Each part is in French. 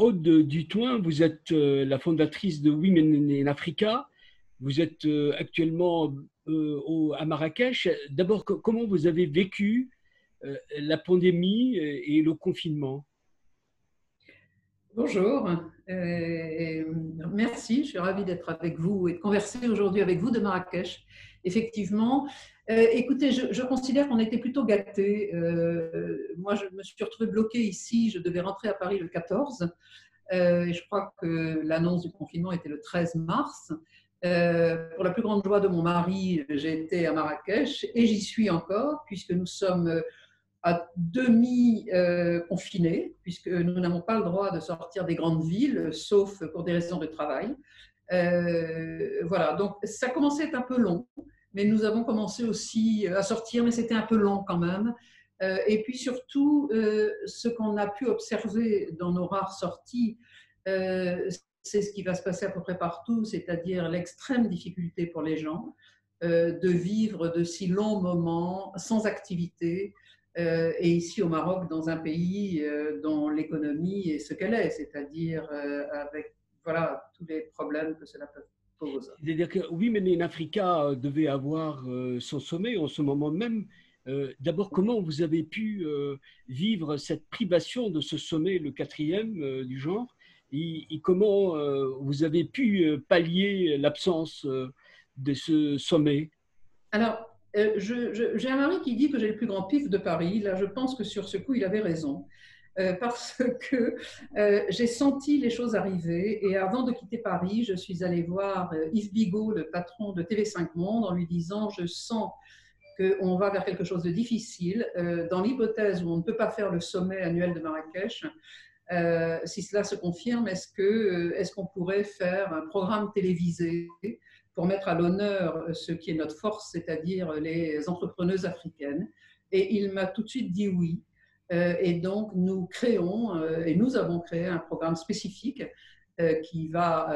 Aude Duthoin, vous êtes la fondatrice de Women in Africa. Vous êtes actuellement à Marrakech. D'abord, comment vous avez vécu la pandémie et le confinement? Bonjour, et merci, je suis ravie d'être avec vous et de converser aujourd'hui avec vous de Marrakech. Effectivement, écoutez, je considère qu'on était plutôt gâtés. Moi, je me suis retrouvée bloquée ici, je devais rentrer à Paris le 14, et je crois que l'annonce du confinement était le 13 mars. Pour la plus grande joie de mon mari, j'ai été à Marrakech et j'y suis encore, puisque nous sommes à demi confinés, puisque nous n'avons pas le droit de sortir des grandes villes, sauf pour des raisons de travail. Voilà, donc ça commençait à être un peu long, mais nous avons commencé aussi à sortir, mais c'était un peu long quand même. Et puis surtout, ce qu'on a pu observer dans nos rares sorties, c'est ce qui va se passer à peu près partout, c'est-à-dire l'extrême difficulté pour les gens de vivre de si longs moments sans activité, et ici au Maroc, dans un pays dont l'économie est ce qu'elle est, c'est-à-dire avec voilà, tous les problèmes que cela pose. C'est-à-dire que Women in Africa devait avoir son sommet en ce moment même. D'abord, comment vous avez pu vivre cette privation de ce sommet, le quatrième du genre, et comment vous avez pu pallier l'absence de ce sommet? Alors, j'ai un mari qui dit que j'ai le plus grand pif de Paris. Là, je pense que sur ce coup, il avait raison. Parce que j'ai senti les choses arriver. Et avant de quitter Paris, je suis allée voir Yves Bigot, le patron de TV5 Monde, en lui disant: je sens qu'on va vers quelque chose de difficile. Dans l'hypothèse où on ne peut pas faire le sommet annuel de Marrakech, si cela se confirme, est-ce qu'on pourrait faire un programme télévisé pour mettre à l'honneur ce qui est notre force, c'est-à-dire les entrepreneuses africaines? Et il m'a tout de suite dit oui. Et donc, nous créons, et nous avons créé un programme spécifique qui va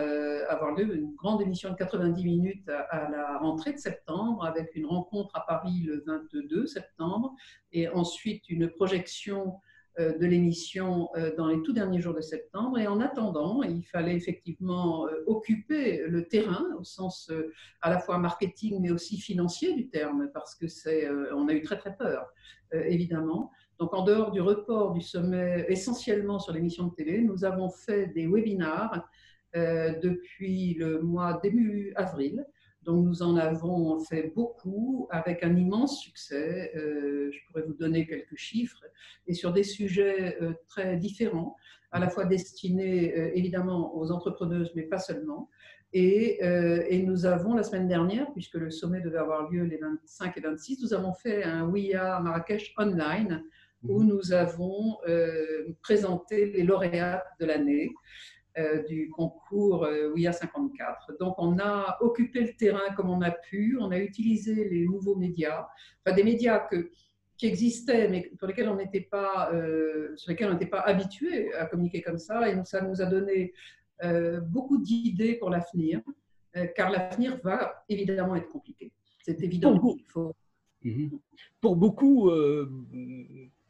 avoir lieu, une grande émission de 90 minutes à la rentrée de septembre, avec une rencontre à Paris le 22 septembre, et ensuite une projection de l'émission dans les tout derniers jours de septembre. Et en attendant, il fallait effectivement occuper le terrain au sens à la fois marketing mais aussi financier du terme, parce que on a eu très très peur, évidemment. Donc, en dehors du report du sommet, essentiellement sur l'émission de télé, nous avons fait des webinars depuis le mois début avril. Donc, nous en avons fait beaucoup avec un immense succès. Je pourrais vous donner quelques chiffres et sur des sujets très différents, à la fois destinés évidemment aux entrepreneuses, mais pas seulement. Et nous avons, la semaine dernière, puisque le sommet devait avoir lieu les 25 et 26, nous avons fait un WIA Marrakech online où nous avons présenté les lauréats de l'année du concours WIA 54. Donc, on a occupé le terrain comme on a pu, on a utilisé les nouveaux médias, enfin des médias qui existaient, mais pour lesquels on n'était pas, sur lesquels on n'était pas habitué à communiquer comme ça. Et ça nous a donné beaucoup d'idées pour l'avenir, car l'avenir va évidemment être compliqué. C'est Pour, évident. beau- Il faut... pour beaucoup,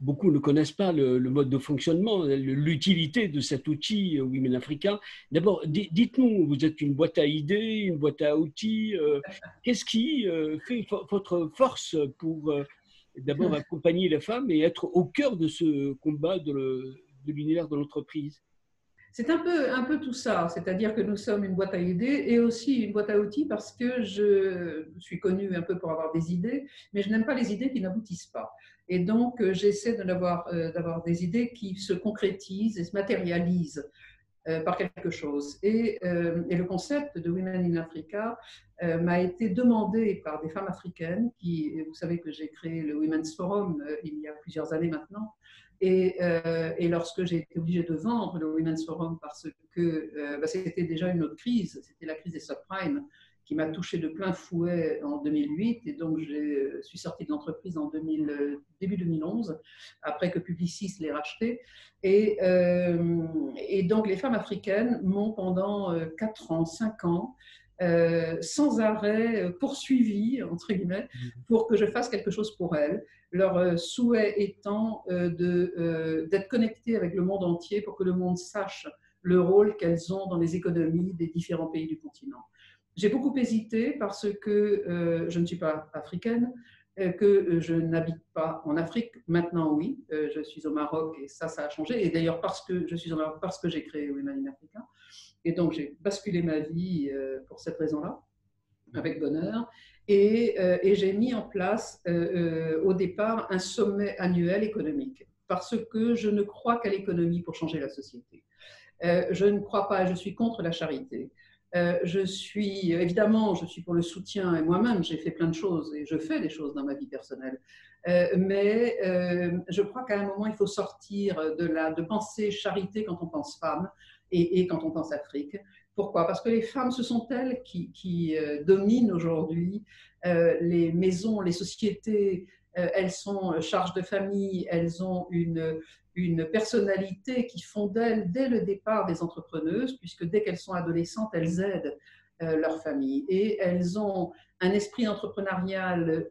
beaucoup ne connaissent pas le mode de fonctionnement, l'utilité de cet outil Women Africa. D'abord, dites-nous, vous êtes une boîte à idées, une boîte à outils. Qu'est-ce qui fait votre force pour d'abord accompagner les femmes et être au cœur de ce combat de l'univers de l'entreprise? C'est un peu tout ça, c'est-à-dire que nous sommes une boîte à idées et aussi une boîte à outils parce que je suis connue un peu pour avoir des idées, mais je n'aime pas les idées qui n'aboutissent pas. Et donc, j'essaie d'avoir des idées qui se concrétisent et se matérialisent par quelque chose. Et le concept de Women in Africa m'a été demandé par des femmes africaines vous savez que j'ai créé le Women's Forum il y a plusieurs années maintenant. Et lorsque j'ai été obligée de vendre le Women's Forum parce que c'était déjà une autre crise, c'était la crise des subprimes qui m'a touchée de plein fouet en 2008. Et donc, je suis sortie de l'entreprise en début 2011, après que Publicis l'ait racheté. Et donc, les femmes africaines m'ont pendant 4 ans, 5 ans, sans arrêt poursuivi, entre guillemets, pour que je fasse quelque chose pour elles. Leur souhait étant d'être connectées avec le monde entier pour que le monde sache le rôle qu'elles ont dans les économies des différents pays du continent. J'ai beaucoup hésité parce que je ne suis pas africaine, que je n'habite pas en Afrique. Maintenant, oui, je suis au Maroc et ça a changé. Et d'ailleurs, parce que je suis au Maroc, parce que j'ai créé Women in Africa. Et donc, j'ai basculé ma vie pour cette raison-là, avec bonheur. Et j'ai mis en place au départ un sommet annuel économique parce que je ne crois qu'à l'économie pour changer la société. Je ne crois pas, je suis contre la charité. Évidemment, je suis pour le soutien et moi-même, j'ai fait plein de choses et je fais des choses dans ma vie personnelle. Mais je crois qu'à un moment, il faut sortir de penser charité quand on pense femme et quand on pense Afrique. Pourquoi? Parce que les femmes, ce sont elles qui dominent aujourd'hui les maisons, les sociétés. Elles sont charges de famille, elles ont une personnalité qui font d'elles, dès le départ, des entrepreneuses, puisque dès qu'elles sont adolescentes, elles aident leur famille. Et elles ont un esprit entrepreneurial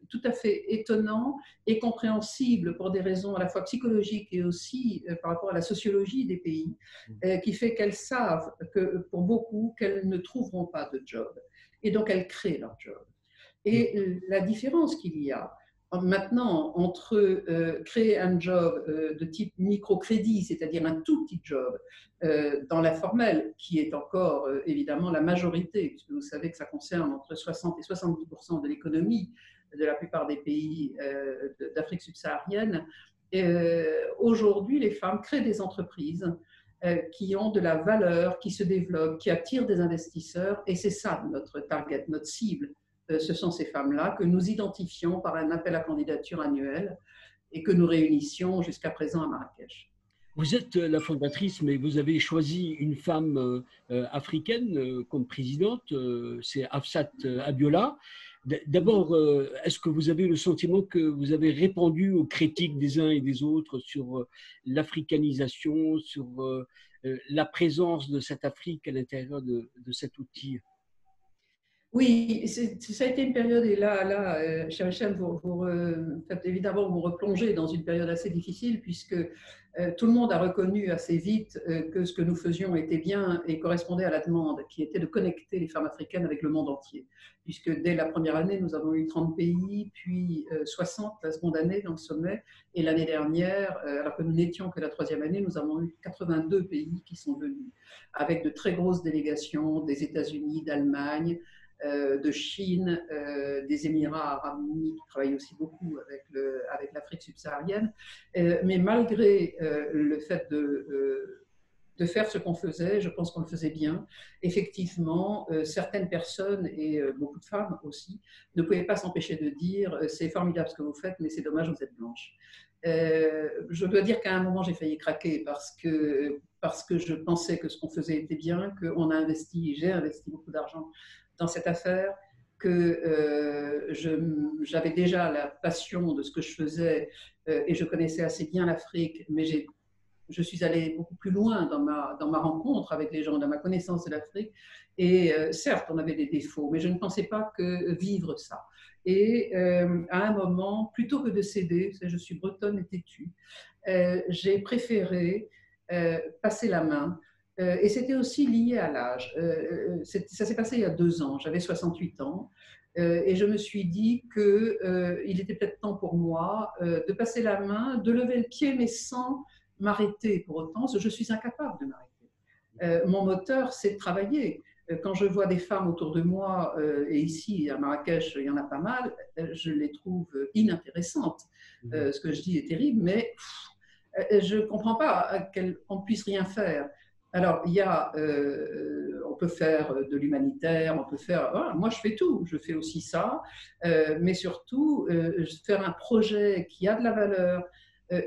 tout à fait étonnant et compréhensible pour des raisons à la fois psychologiques et aussi par rapport à la sociologie des pays, qui fait qu'elles savent que pour beaucoup, qu'elles ne trouveront pas de job. Et donc, elles créent leur job. Et la différence qu'il y a maintenant entre créer un job de type microcrédit, c'est-à-dire un tout petit job dans l'informel, qui est encore évidemment la majorité, puisque vous savez que ça concerne entre 60 et 70% de l'économie de la plupart des pays d'Afrique subsaharienne. Aujourd'hui, les femmes créent des entreprises qui ont de la valeur, qui se développent, qui attirent des investisseurs, et c'est ça notre target, notre cible. Ce sont ces femmes-là que nous identifions par un appel à candidature annuel et que nous réunissions jusqu'à présent à Marrakech. Vous êtes la fondatrice, mais vous avez choisi une femme africaine comme présidente, c'est Hafsat Abiola. D'abord, est-ce que vous avez le sentiment que vous avez répondu aux critiques des uns et des autres sur l'africanisation, sur la présence de cette Afrique à l'intérieur de cet outil? Oui, ça a été une période, et là cher Michel, évidemment vous replongez dans une période assez difficile, puisque tout le monde a reconnu assez vite que ce que nous faisions était bien et correspondait à la demande, qui était de connecter les femmes africaines avec le monde entier. Puisque dès la première année, nous avons eu 30 pays, puis 60 la seconde année dans le sommet, et l'année dernière, alors que nous n'étions que la troisième année, nous avons eu 82 pays qui sont venus, avec de très grosses délégations des États-Unis, d'Allemagne, de Chine, des Émirats arabes unis qui travaillent aussi beaucoup avec l'Afrique subsaharienne. Mais malgré le fait de faire ce qu'on faisait, je pense qu'on le faisait bien. Effectivement, certaines personnes, et beaucoup de femmes aussi, ne pouvaient pas s'empêcher de dire « c'est formidable ce que vous faites, mais c'est dommage, vous êtes blanche ». Je dois dire qu'à un moment, j'ai failli craquer parce que je pensais que ce qu'on faisait était bien, qu'on a investi, j'ai investi beaucoup d'argent dans cette affaire, que j'avais déjà la passion de ce que je faisais et je connaissais assez bien l'Afrique, mais je suis allée beaucoup plus loin dans ma rencontre avec les gens, dans ma connaissance de l'Afrique. Et certes, on avait des défauts, mais je ne pensais pas que vivre ça. Et à un moment, plutôt que de céder, je suis bretonne et têtue, j'ai préféré passer la main. Et c'était aussi lié à l'âge. Ça s'est passé il y a 2 ans, j'avais 68 ans. Et je me suis dit qu'il était peut-être temps pour moi de passer la main, de lever le pied, mais sans m'arrêter pour autant, parce que je suis incapable de m'arrêter. Mon moteur, c'est de travailler. Quand je vois des femmes autour de moi, et ici à Marrakech, il y en a pas mal, je les trouve inintéressantes. Ce que je dis est terrible, mais je ne comprends pas qu'on ne puisse rien faire. Alors, on peut faire de l'humanitaire, on peut faire, voilà, moi je fais tout, je fais aussi ça, mais surtout faire un projet qui a de la valeur,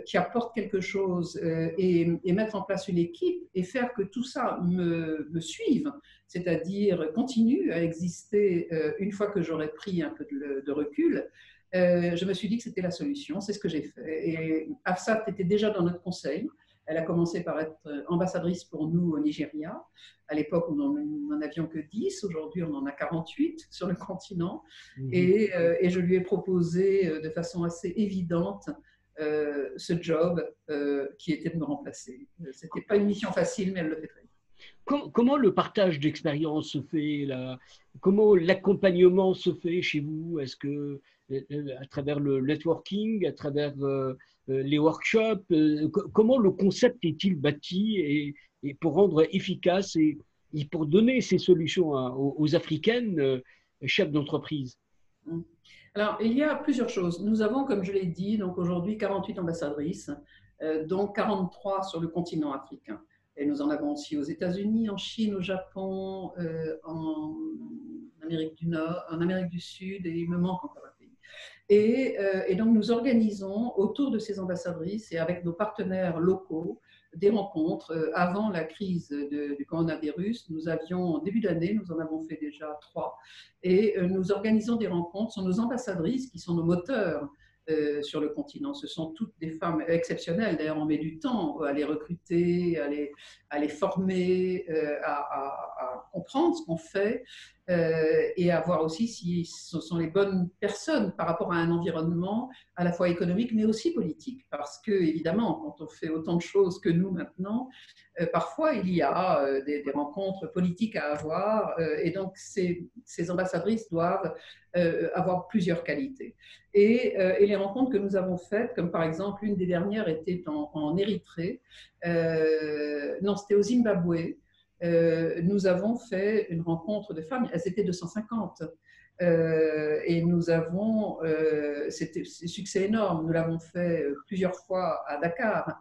qui apporte quelque chose et mettre en place une équipe et faire que tout ça me suive, c'est-à-dire continue à exister une fois que j'aurai pris un peu de recul. Je me suis dit que c'était la solution, c'est ce que j'ai fait. Et Hafsat était déjà dans notre conseil. Elle a commencé par être ambassadrice pour nous au Nigeria. À l'époque, nous n'en avions que 10. Aujourd'hui, on en a 48 sur le continent. Et je lui ai proposé de façon assez évidente ce job qui était de me remplacer. Ce n'était pas une mission facile, mais elle le fait très bien. Comment le partage d'expérience se fait là? Comment l'accompagnement se fait chez vous? Est-ce que à travers le networking, à travers les workshops, comment le concept est-il bâti et pour rendre efficace et pour donner ces solutions aux Africaines chefs d'entreprise? Alors, il y a plusieurs choses. Nous avons, comme je l'ai dit, donc aujourd'hui 48 ambassadrices, dont 43 sur le continent africain. Et nous en avons aussi aux États-Unis, en Chine, au Japon, en Amérique du Nord, en Amérique du Sud, et il me manque encore un pays. Et donc, nous organisons autour de ces ambassadrices et avec nos partenaires locaux des rencontres. Avant la crise du coronavirus, nous avions, en début d'année, nous en avons fait déjà 3, et nous organisons des rencontres. Ce sont nos ambassadrices qui sont nos moteurs sur le continent. Ce sont toutes des femmes exceptionnelles. D'ailleurs, on met du temps à les recruter, à les former, à comprendre ce qu'on fait et à voir aussi si ce sont les bonnes personnes par rapport à un environnement à la fois économique mais aussi politique. Parce que, évidemment, quand on fait autant de choses que nous maintenant, parfois il y a des rencontres politiques à avoir et donc ces ambassadrices doivent avoir plusieurs qualités. Et les rencontres que nous avons faites, comme par exemple une des dernières était en Érythrée, non, c'était au Zimbabwe. Nous avons fait une rencontre de femmes, elles étaient 250. Et nous avons, c'était un succès énorme, nous l'avons fait plusieurs fois à Dakar,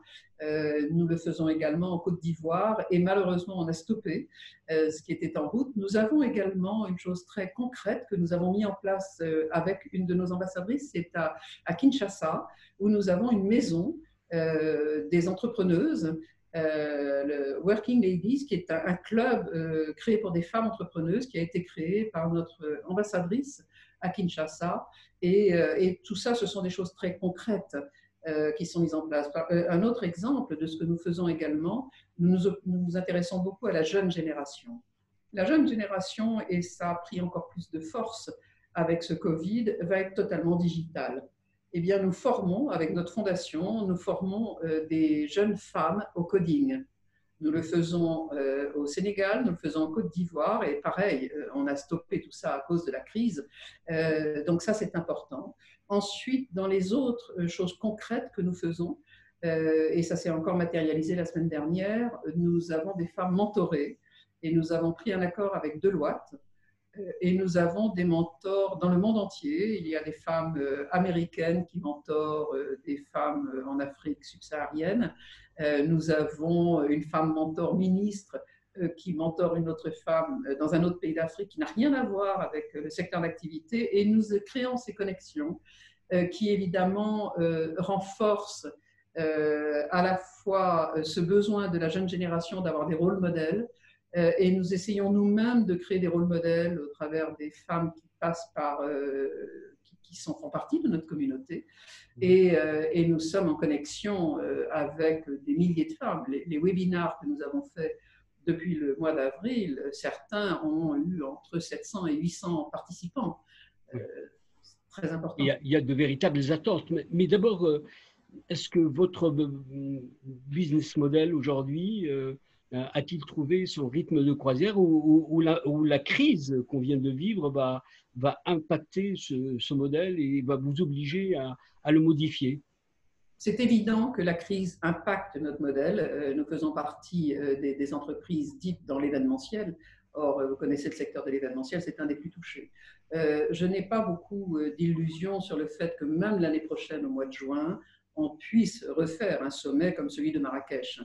nous le faisons également en Côte d'Ivoire et malheureusement on a stoppé ce qui était en route. Nous avons également une chose très concrète que nous avons mis en place avec une de nos ambassadrices, c'est à Kinshasa, où nous avons une maison des entrepreneuses, le Working Ladies, qui est un club créé pour des femmes entrepreneuses, qui a été créé par notre ambassadrice à Kinshasa. Et tout ça, ce sont des choses très concrètes qui sont mises en place. Un autre exemple de ce que nous faisons également, nous nous intéressons beaucoup à la jeune génération. La jeune génération, et ça a pris encore plus de force avec ce Covid, va être totalement digitale. Eh bien, nous formons, avec notre fondation, nous formons des jeunes femmes au coding. Nous le faisons au Sénégal, nous le faisons en Côte d'Ivoire, et pareil, on a stoppé tout ça à cause de la crise. Donc ça, c'est important. Ensuite, dans les autres choses concrètes que nous faisons, et ça s'est encore matérialisé la semaine dernière, nous avons des femmes mentorées, et nous avons pris un accord avec Deloitte, et nous avons des mentors dans le monde entier. Il y a des femmes américaines qui mentorent des femmes en Afrique subsaharienne. Nous avons une femme mentor ministre qui mentore une autre femme dans un autre pays d'Afrique qui n'a rien à voir avec le secteur d'activité. Et nous créons ces connexions qui évidemment renforcent à la fois ce besoin de la jeune génération d'avoir des rôles modèles, et nous essayons nous-mêmes de créer des rôles modèles au travers des femmes qui passent par, qui font partie de notre communauté. Et nous sommes en connexion avec des milliers de femmes. Les webinars que nous avons faits depuis le mois d'avril, certains ont eu entre 700 et 800 participants. Très important. Il y a de véritables attentes. Mais d'abord, est-ce que votre business model aujourd'hui a-t-il trouvé son rythme de croisière ou la crise qu'on vient de vivre va impacter ce modèle et va vous obliger à le modifier? C'est évident que la crise impacte notre modèle. Nous faisons partie des entreprises dites dans l'événementiel. Or, vous connaissez le secteur de l'événementiel, c'est un des plus touchés. Je n'ai pas beaucoup d'illusions sur le fait que même l'année prochaine, au mois de juin, on puisse refaire un sommet comme celui de Marrakech.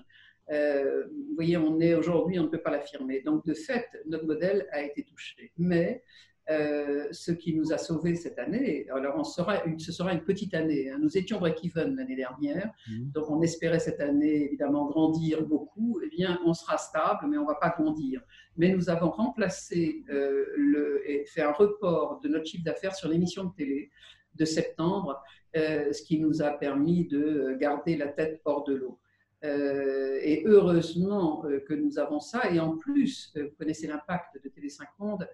Vous voyez, aujourd'hui, on ne peut pas l'affirmer. Donc, de fait, notre modèle a été touché. Mais ce qui nous a sauvés cette année, alors ce sera une petite année. Hein. Nous étions break-even l'année dernière, donc on espérait cette année évidemment grandir beaucoup. Eh bien, on sera stable, mais on ne va pas grandir. Mais nous avons remplacé et fait un report de notre chiffre d'affaires sur l'émission de télé de septembre, ce qui nous a permis de garder la tête hors de l'eau. Et heureusement que nous avons ça. Et en plus, vous connaissez l'impact de TV5 Monde,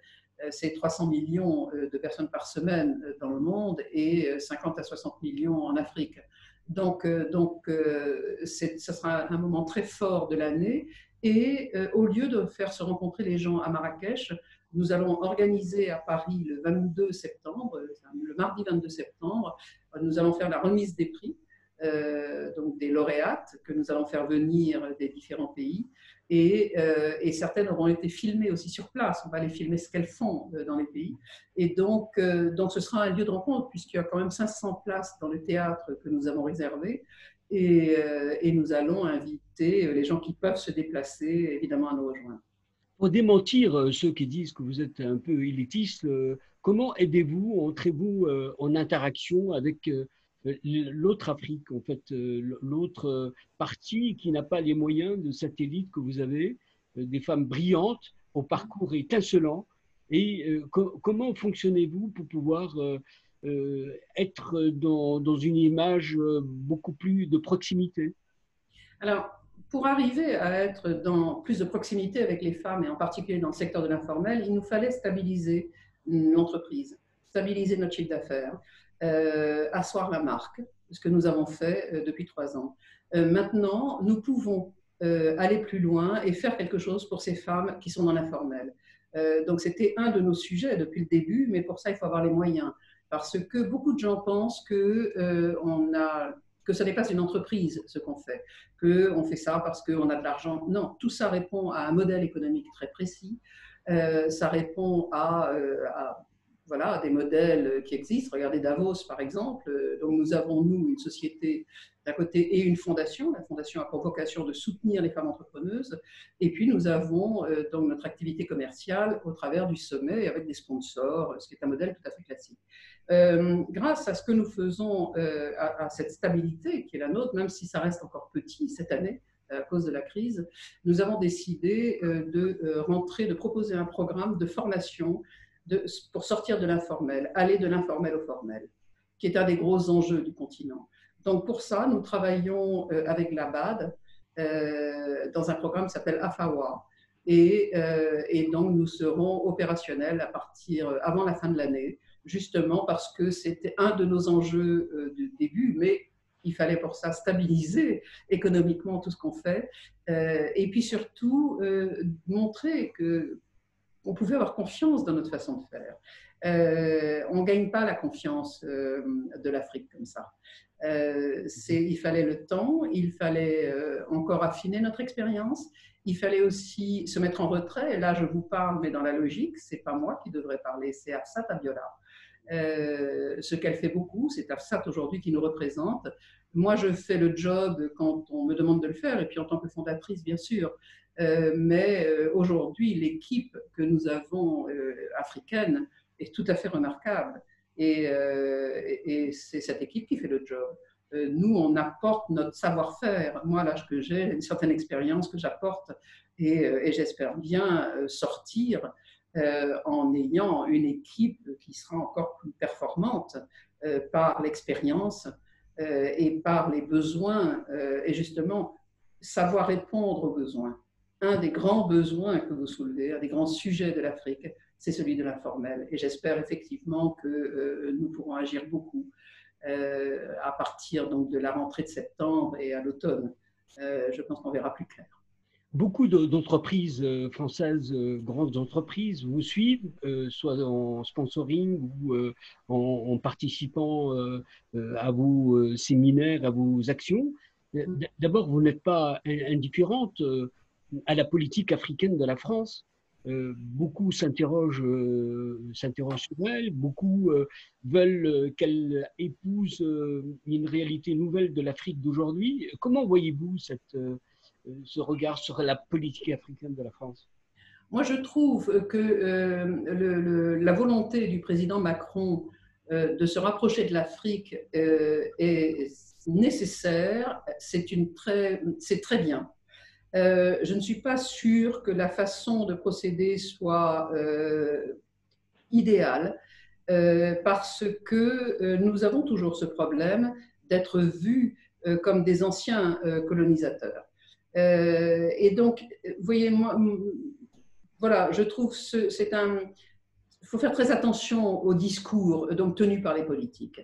c'est 300 millions de personnes par semaine dans le monde et 50 à 60 millions en Afrique. Ce sera un moment très fort de l'année. Et au lieu de faire se rencontrer les gens à Marrakech, nous allons organiser à Paris le 22 septembre, le mardi 22 septembre, nous allons faire la remise des prix, donc des lauréates que nous allons faire venir des différents pays. Et certaines auront été filmées aussi sur place. On va les filmer ce qu'elles font dans les pays. Et donc, ce sera un lieu de rencontre, puisqu'il y a quand même 500 places dans le théâtre que nous avons réservé. Et nous allons inviter les gens qui peuvent se déplacer, évidemment, à nous rejoindre. Pour démentir ceux qui disent que vous êtes un peu élitiste, comment aidez-vous, entrez-vous en interaction avec l'autre Afrique, en fait, l'autre partie qui n'a pas les moyens de cette élite que vous avez, des femmes brillantes, au parcours étincelant, et comment fonctionnez-vous pour pouvoir être dans une image beaucoup plus de proximité? Alors, pour arriver à être dans plus de proximité avec les femmes, et en particulier dans le secteur de l'informel, il nous fallait stabiliser l'entreprise, stabiliser notre chiffre d'affaires, asseoir la marque, ce que nous avons fait depuis 3 ans. Maintenant, nous pouvons aller plus loin et faire quelque chose pour ces femmes qui sont dans l'informel. Donc, c'était un de nos sujets depuis le début, mais pour ça, il faut avoir les moyens. Parce que beaucoup de gens pensent que ce n'est pas une entreprise, ce qu'on fait, qu'on fait ça parce qu'on a de l'argent. Non, tout ça répond à un modèle économique très précis. Ça répond à voilà, des modèles qui existent. Regardez Davos, par exemple. Donc, nous avons, nous, une société d'un côté et une fondation. La fondation a pour vocation de soutenir les femmes entrepreneuses. Et puis, nous avons donc notre activité commerciale au travers du sommet avec des sponsors, ce qui est un modèle tout à fait classique. Grâce à ce que nous faisons, à cette stabilité qui est la nôtre, même si ça reste encore petit cette année, à cause de la crise, nous avons décidé de proposer un programme de formation pour sortir de l'informel, aller de l'informel au formel, qui est un des gros enjeux du continent. Donc pour ça, nous travaillons avec la BAD dans un programme qui s'appelle AFAWA. Et donc nous serons opérationnels avant la fin de l'année, justement parce que c'était un de nos enjeux du début, mais il fallait pour ça stabiliser économiquement tout ce qu'on fait, et puis surtout montrer qu'on pouvait avoir confiance dans notre façon de faire. On ne gagne pas la confiance de l'Afrique comme ça. Il fallait le temps, il fallait encore affiner notre expérience, il fallait aussi se mettre en retrait. Et là, je vous parle, mais dans la logique, ce n'est pas moi qui devrais parler, c'est Hafsat Abiola. Ce qu'elle fait beaucoup, c'est Hafsat aujourd'hui qui nous représente. Moi, je fais le job quand on me demande de le faire, et puis en tant que fondatrice, bien sûr. Mais aujourd'hui, l'équipe que nous avons africaine est tout à fait remarquable. Et c'est cette équipe qui fait le job. Nous, on apporte notre savoir-faire. Moi, à l'âge que j'ai, une certaine expérience que j'apporte et j'espère bien sortir en ayant une équipe qui sera encore plus performante par l'expérience et par les besoins et justement savoir répondre aux besoins. Un des grands besoins que vous soulevez, un des grands sujets de l'Afrique, c'est celui de l'informel. Et j'espère effectivement que nous pourrons agir beaucoup à partir donc, de la rentrée de septembre et à l'automne. Je pense qu'on verra plus clair. Beaucoup d'entreprises françaises, grandes entreprises, vous suivent, soit en sponsoring ou en participant à vos séminaires, à vos actions. D'abord, vous n'êtes pas indifférente à la politique africaine de la France. Beaucoup s'interrogent sur elle, beaucoup veulent qu'elle épouse une réalité nouvelle de l'Afrique d'aujourd'hui. Comment voyez-vous ce regard sur la politique africaine de la France? Moi, je trouve que la volonté du président Macron de se rapprocher de l'Afrique est nécessaire, c'est très bien. Je ne suis pas sûre que la façon de procéder soit idéale, parce que nous avons toujours ce problème d'être vus comme des anciens colonisateurs. Et donc, voyez, moi, voilà, je trouve c'est un... faut faire très attention aux discours donc, tenus par les politiques.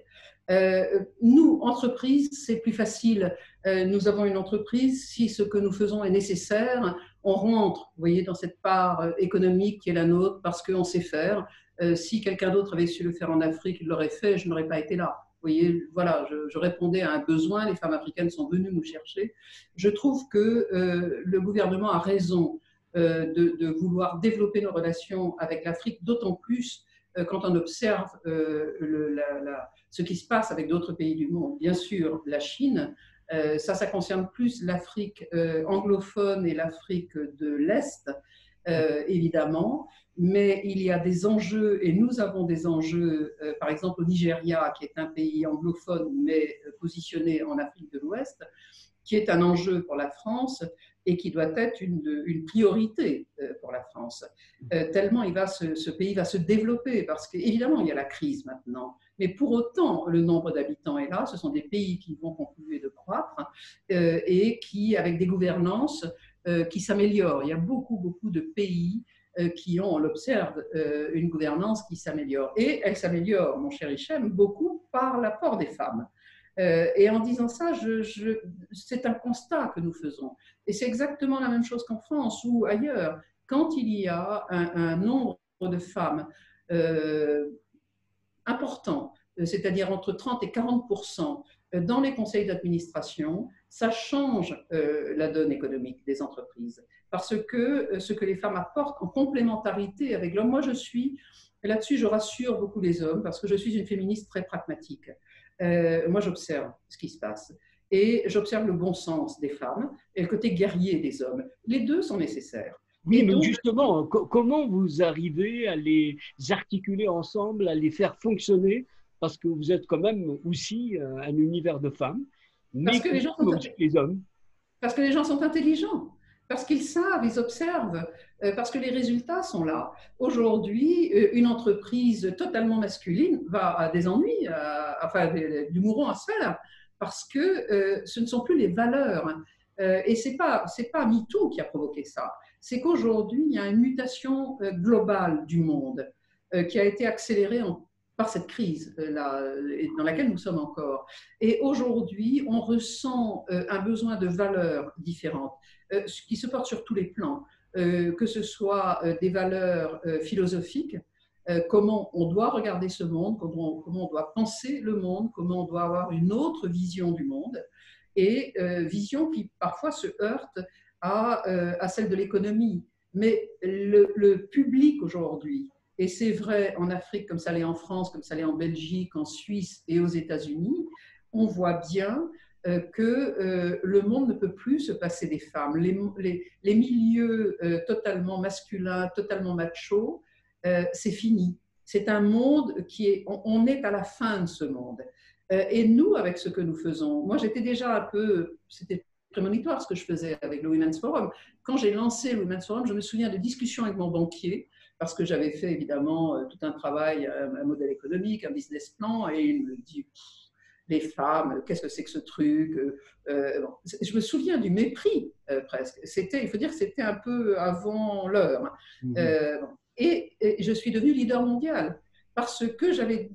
Nous, entreprises, c'est plus facile. Nous avons une entreprise, si ce que nous faisons est nécessaire, on rentre, vous voyez, dans cette part économique qui est la nôtre parce qu'on sait faire. Si quelqu'un d'autre avait su le faire en Afrique, il l'aurait fait, je n'aurais pas été là. Vous voyez, voilà, je répondais à un besoin, les femmes africaines sont venues nous chercher. Je trouve que le gouvernement a raison de vouloir développer nos relations avec l'Afrique, d'autant plus quand on observe ce qui se passe avec d'autres pays du monde. Bien sûr, la Chine, ça concerne plus l'Afrique anglophone et l'Afrique de l'Est, évidemment, mais il y a des enjeux, et nous avons des enjeux, par exemple au Nigeria, qui est un pays anglophone, mais positionné en Afrique de l'Ouest, qui est un enjeu pour la France et qui doit être une priorité pour la France. Tellement ce pays va se développer, parce qu'évidemment, il y a la crise maintenant, mais pour autant, le nombre d'habitants est là, ce sont des pays qui vont continuer de croître et qui, avec des gouvernances qui s'améliorent. Il y a beaucoup de pays qui ont, on l'observe, une gouvernance qui s'améliore. Et elle s'améliore, mon cher Hichem, beaucoup par l'apport des femmes. Et en disant ça, c'est un constat que nous faisons. Et c'est exactement la même chose qu'en France ou ailleurs. Quand il y a un nombre de femmes important, c'est-à-dire entre 30 et 40% dans les conseils d'administration, ça change la donne économique des entreprises. Parce que ce que les femmes apportent en complémentarité avec l'homme, moi je suis, là-dessus je rassure beaucoup les hommes, parce que je suis une féministe très pragmatique. Moi, j'observe ce qui se passe et j'observe le bon sens des femmes et le côté guerrier des hommes. Les deux sont nécessaires. Oui, Et mais donc, justement, comment vous arrivez à les articuler ensemble, à les faire fonctionner, parce que vous êtes quand même aussi un univers de femmes, parce mais que quand les gens même sont, aussi les hommes. parce que les gens sont intelligents, parce qu'ils savent, ils observent, parce que les résultats sont là. Aujourd'hui, une entreprise totalement masculine va à des ennuis, enfin du mouron à se faire, parce que ce ne sont plus les valeurs. Et c'est pas MeToo qui a provoqué ça. C'est qu'aujourd'hui, il y a une mutation globale du monde qui a été accélérée par cette crise dans laquelle nous sommes encore. Et aujourd'hui, on ressent un besoin de valeurs différentes qui se portent sur tous les plans, que ce soit des valeurs philosophiques, comment on doit regarder ce monde, comment on doit penser le monde, comment on doit avoir une autre vision du monde, et vision qui parfois se heurte à celle de l'économie. Mais le public aujourd'hui, et c'est vrai en Afrique comme ça l'est en France, comme ça l'est en Belgique, en Suisse et aux États-Unis, on voit bien que le monde ne peut plus se passer des femmes. Les milieux totalement masculins, totalement machos, c'est fini. C'est un monde on est à la fin de ce monde. Et nous, avec ce que nous faisons, moi j'étais déjà un peu, c'était prémonitoire ce que je faisais avec le Women's Forum. Quand j'ai lancé le Women's Forum, je me souviens de discussions avec mon banquier, parce que j'avais fait évidemment tout un travail, un modèle économique, un business plan, et il me dit, les femmes, qu'est-ce que c'est que ce truc Je me souviens du mépris presque. Il faut dire que c'était un peu avant l'heure. Et je suis devenue leader mondial parce que j'avais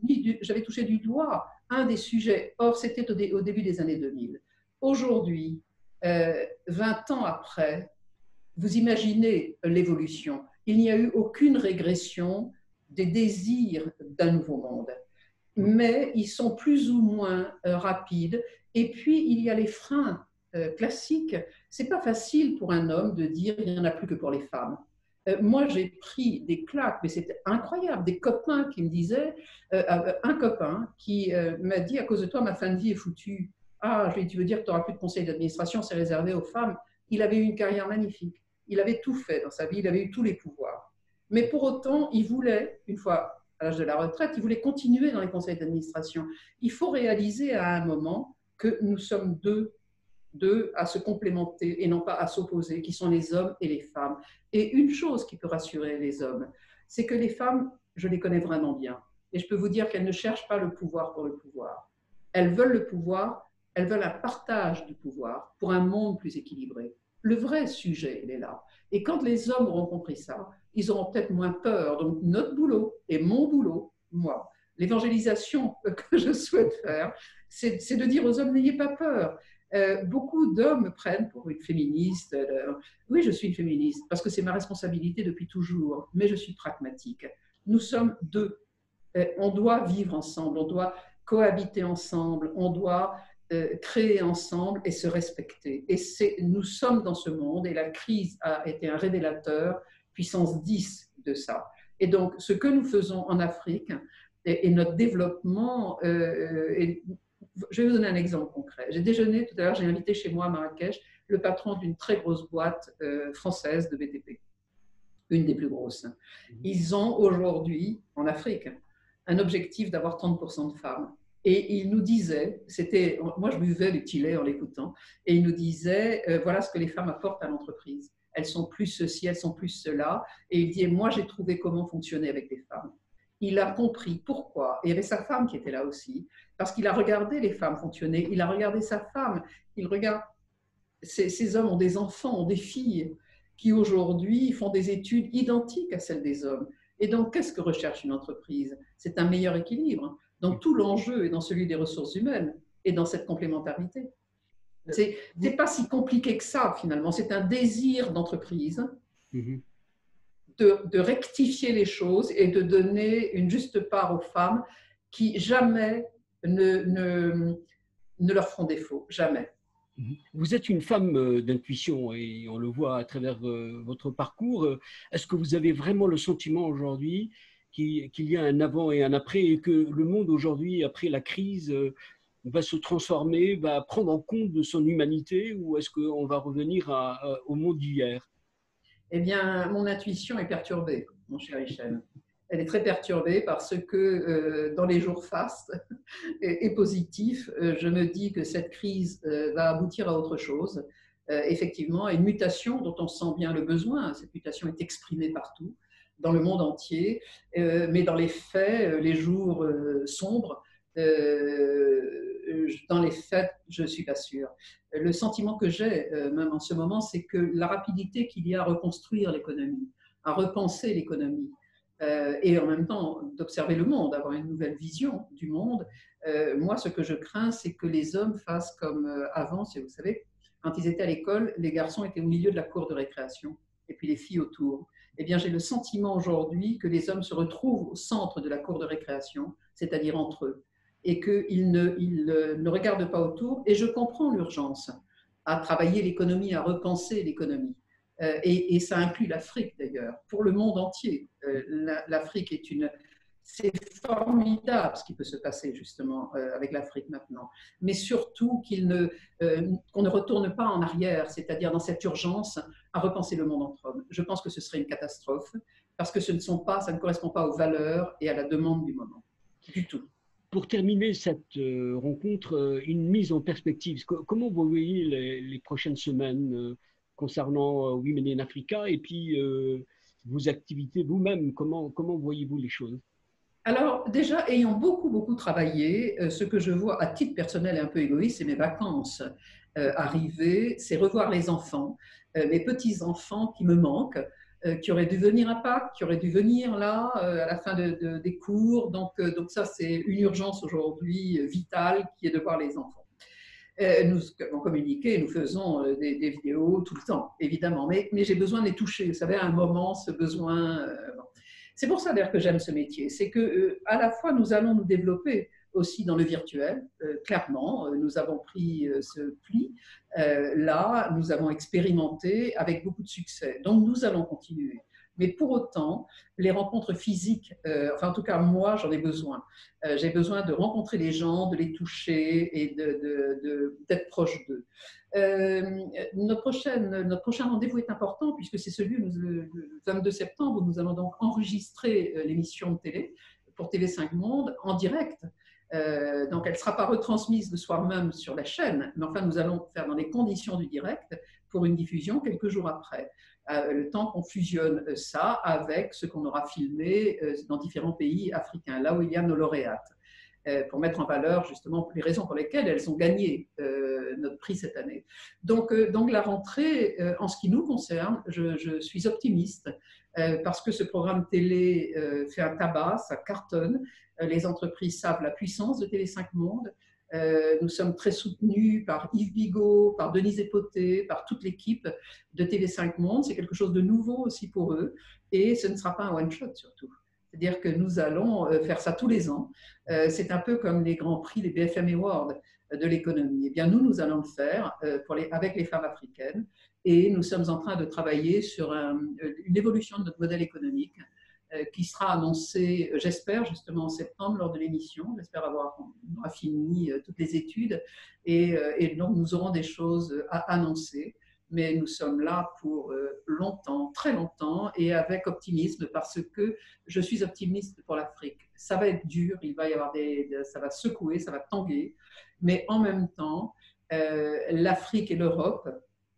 touché du doigt un des sujets. Or, c'était au début des années 2000. Aujourd'hui, 20 ans après, vous imaginez l'évolution. Il n'y a eu aucune régression des désirs d'un nouveau monde. Mais ils sont plus ou moins rapides. Et puis, il y a les freins classiques. Ce n'est pas facile pour un homme de dire il n'y en a plus que pour les femmes. Moi, j'ai pris des claques, mais c'était incroyable. Des copains qui me disaient, un copain qui m'a dit à cause de toi, ma fin de vie est foutue. Ah, je lui ai dit, tu veux dire que tu n'auras plus de conseil d'administration, c'est réservé aux femmes. Il avait eu une carrière magnifique. Il avait tout fait dans sa vie, il avait eu tous les pouvoirs. Mais pour autant, il voulait, une fois à l'âge de la retraite, il voulait continuer dans les conseils d'administration. Il faut réaliser à un moment que nous sommes deux à se complémenter et non pas à s'opposer, qui sont les hommes et les femmes. Et une chose qui peut rassurer les hommes, c'est que les femmes, je les connais vraiment bien. Et je peux vous dire qu'elles ne cherchent pas le pouvoir pour le pouvoir. Elles veulent le pouvoir, elles veulent un partage du pouvoir pour un monde plus équilibré. Le vrai sujet, il est là. Et quand les hommes auront compris ça, ils auront peut-être moins peur. Donc, notre boulot et mon boulot, moi, l'évangélisation que je souhaite faire, c'est de dire aux hommes, n'ayez pas peur. Beaucoup d'hommes me prennent pour une féministe. Oui, je suis une féministe parce que c'est ma responsabilité depuis toujours, mais je suis pragmatique. Nous sommes deux. On doit vivre ensemble, on doit cohabiter ensemble, on doit créer ensemble et se respecter. Et nous sommes dans ce monde et la crise a été un révélateur, puissance 10 de ça. Et donc, ce que nous faisons en Afrique et notre développement, je vais vous donner un exemple concret. J'ai déjeuné tout à l'heure, j'ai invité chez moi à Marrakech le patron d'une très grosse boîte française de BTP, une des plus grosses. Ils ont aujourd'hui, en Afrique, un objectif d'avoir 30% de femmes. Et il nous disait, moi je buvais du petit lait en l'écoutant, et il nous disait, voilà ce que les femmes apportent à l'entreprise. Elles sont plus ceci, elles sont plus cela. Et il dit, moi j'ai trouvé comment fonctionner avec les femmes. Il a compris pourquoi. Et il y avait sa femme qui était là aussi, parce qu'il a regardé les femmes fonctionner, il a regardé sa femme, il regarde, ces hommes ont des enfants, ont des filles, qui aujourd'hui font des études identiques à celles des hommes. Et donc, qu'est-ce que recherche une entreprise? C'est un meilleur équilibre. Donc, tout l'enjeu est dans celui des ressources humaines et dans cette complémentarité. C'est pas si compliqué que ça, finalement. C'est un désir d'entreprise de rectifier les choses et de donner une juste part aux femmes qui jamais ne leur feront défaut. Jamais. Vous êtes une femme d'intuition et on le voit à travers votre parcours. Est-ce que vous avez vraiment le sentiment aujourd'hui qu'il y a un avant et un après et que le monde aujourd'hui, après la crise, va se transformer, va prendre en compte de son humanité ou est-ce qu'on va revenir au monde d'hier? Eh bien, mon intuition est perturbée, mon cher Hichem. Elle est très perturbée parce que dans les jours fastes et positifs, je me dis que cette crise va aboutir à autre chose. Effectivement, à une mutation dont on sent bien le besoin. Cette mutation est exprimée partout, dans le monde entier. Mais dans les faits, les jours sombres, dans les faits, je ne suis pas sûre. Le sentiment que j'ai, même en ce moment, c'est que la rapidité qu'il y a à reconstruire l'économie, à repenser l'économie, et en même temps d'observer le monde, avoir une nouvelle vision du monde. Moi, ce que je crains, c'est que les hommes fassent comme avant, si vous savez, quand ils étaient à l'école, les garçons étaient au milieu de la cour de récréation et puis les filles autour. Eh bien, j'ai le sentiment aujourd'hui que les hommes se retrouvent au centre de la cour de récréation, c'est-à-dire entre eux, et qu'ils ne regardent pas autour. Et je comprends l'urgence à travailler l'économie, à repenser l'économie. Et ça inclut l'Afrique d'ailleurs, pour le monde entier. L'Afrique est c'est formidable ce qui peut se passer justement avec l'Afrique maintenant, mais surtout qu'on ne retourne pas en arrière, c'est-à-dire dans cette urgence à repenser le monde entre hommes. Je pense que ce serait une catastrophe parce que ça ne correspond pas aux valeurs et à la demande du moment, du tout. Pour terminer cette rencontre, une mise en perspective. Comment vous voyez les prochaines semaines concernant Women in Africa et puis vos activités vous-même, comment voyez-vous les choses? Alors déjà, ayant beaucoup travaillé, ce que je vois à titre personnel et un peu égoïste, c'est mes vacances arriver, c'est revoir les enfants, mes petits-enfants qui me manquent, qui auraient dû venir à Pâques, qui auraient dû venir là à la fin des cours. Donc ça, c'est une urgence aujourd'hui vitale qui est de voir les enfants. Nous avons communiqué, nous faisons des vidéos tout le temps, évidemment, mais j'ai besoin de les toucher. Vous savez, à un moment, ce besoin... Bon. C'est pour ça d'ailleurs que j'aime ce métier. C'est qu'à la fois, nous allons nous développer aussi dans le virtuel, clairement. Nous avons pris ce pli. Là, nous avons expérimenté avec beaucoup de succès. Donc, nous allons continuer. Mais pour autant, les rencontres physiques, enfin en tout cas moi j'en ai besoin. J'ai besoin de rencontrer les gens, de les toucher et d'être proche d'eux. Notre prochain rendez-vous est important puisque c'est celui le 22 septembre où nous allons donc enregistrer l'émission de télé pour TV5 Monde en direct. Donc elle ne sera pas retransmise le soir même sur la chaîne, mais enfin nous allons faire dans les conditions du direct pour une diffusion quelques jours après. Le temps qu'on fusionne ça avec ce qu'on aura filmé dans différents pays africains, là où il y a nos lauréates. pour mettre en valeur justement les raisons pour lesquelles elles ont gagné notre prix cette année. Donc la rentrée, en ce qui nous concerne, je suis optimiste parce que ce programme télé fait un tabac, ça cartonne. Les entreprises savent la puissance de TV5 Monde. Nous sommes très soutenus par Yves Bigot, par Denise Epoté, par toute l'équipe de TV5 Monde. C'est quelque chose de nouveau aussi pour eux et ce ne sera pas un one-shot surtout. C'est-à-dire que nous allons faire ça tous les ans. C'est un peu comme les grands prix, les BFM Awards de l'économie. Eh bien, nous allons le faire avec les femmes africaines et nous sommes en train de travailler sur une évolution de notre modèle économique qui sera annoncé, j'espère, justement en septembre lors de l'émission. J'espère avoir fini toutes les études et donc nous aurons des choses à annoncer. Mais nous sommes là pour longtemps, très longtemps, et avec optimisme, parce que je suis optimiste pour l'Afrique. Ça va être dur, il va y avoir ça va secouer, ça va tanguer, mais en même temps, l'Afrique et l'Europe,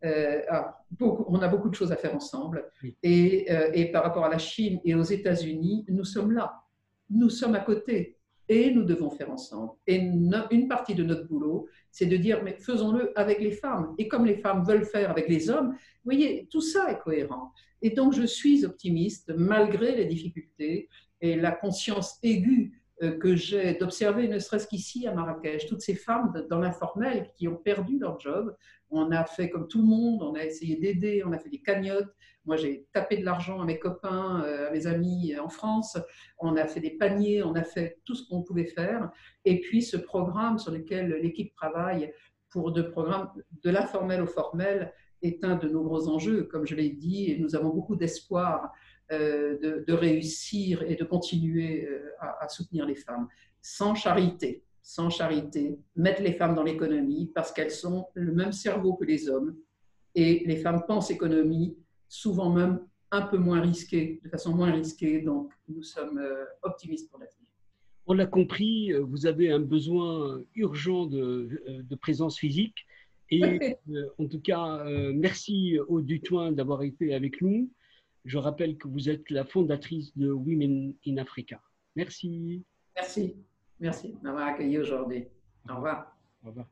on a beaucoup de choses à faire ensemble. Et par rapport à la Chine et aux États-Unis, nous sommes là. Nous sommes à côté et nous devons faire ensemble. Et une partie de notre boulot, c'est de dire, mais faisons-le avec les femmes. Et comme les femmes veulent faire avec les hommes, vous voyez, tout ça est cohérent. Et donc, je suis optimiste malgré les difficultés et la conscience aiguë que j'ai d'observer, ne serait-ce qu'ici à Marrakech, toutes ces femmes dans l'informel qui ont perdu leur job. On a fait comme tout le monde, on a essayé d'aider, on a fait des cagnottes. Moi, j'ai tapé de l'argent à mes copains, à mes amis en France. On a fait des paniers, on a fait tout ce qu'on pouvait faire. Et puis, ce programme sur lequel l'équipe travaille pour de programmes de l'informel au formel est un de nos gros enjeux, comme je l'ai dit, et nous avons beaucoup d'espoir de réussir et de continuer à soutenir les femmes. Sans charité, mettre les femmes dans l'économie parce qu'elles ont le même cerveau que les hommes et les femmes pensent économie, souvent même un peu moins risquée, de façon moins risquée, donc nous sommes optimistes pour l'avenir. On l'a compris, vous avez un besoin urgent de présence physique et en tout cas, merci Aude Dutoin d'avoir été avec nous. Je rappelle que vous êtes la fondatrice de Women in Africa. Merci. Merci de m'avoir accueilli aujourd'hui. Au revoir. Au revoir.